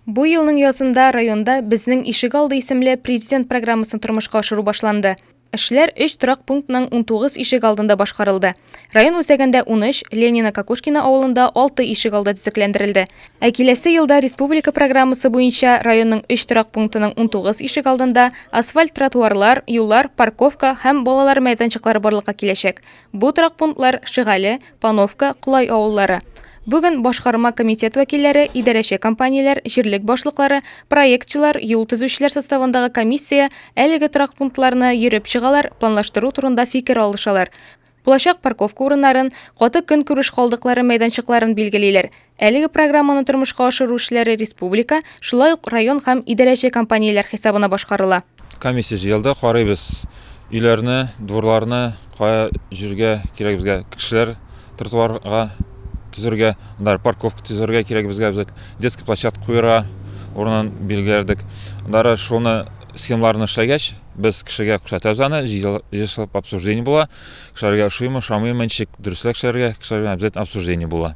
Бу елның язында районда безнең Ишегалды исемле президент программасын тормышка ашыру башланды. Эшләр 3 торак пунктның 19 Ишегалдында башкарылды. Район үзәгендә 13, Ленина Кокушкина авылында 6 Ишегалда төзекләндерелде. Ә киләсе елда республика программасы буенча районның 3 торак пунктының 19 Ишегалдында асфальт тротуарлар, юллар, парковка һәм балалар мәйданчыклары барлыкка киләчәк. Бу торак пунктлар Шигали, Пановка, Кулай авыллары. Бүген башкарма комитет вәкилләре, идарәче компанияләр, җирлек башлыклары, проектчылар, юл төзүчеләр составындагы комиссия әлеге торак пунктларны йөреп чыгалар, планлаштыру турында фикер алышалар. Булачак парковка урыннарын, каты көнкүреш калдыклары мәйданчыкларын билгелиләр. Әлеге программаны тормышка ашыру эшләре республика, шулай ук район һәм идарәче компанияләр хисабына башкарыла. Комиссия җыелды, карыйбыз өйләрне, дворларны, кая җиргә кирәк безгә кешеләр тротуарга төзергә, парковка төзергә кирәк безгә, детский площадка куярга урынын билгеләдек. Шуны схемаларны эшләгәч, без кешегә күрсәтәбез аны, җыелып обсуждение була. Кешеләргә ошыймы, ошамыймы, ничек дөресрәк эшләргә, кешеләргә обязательно обсуждение була.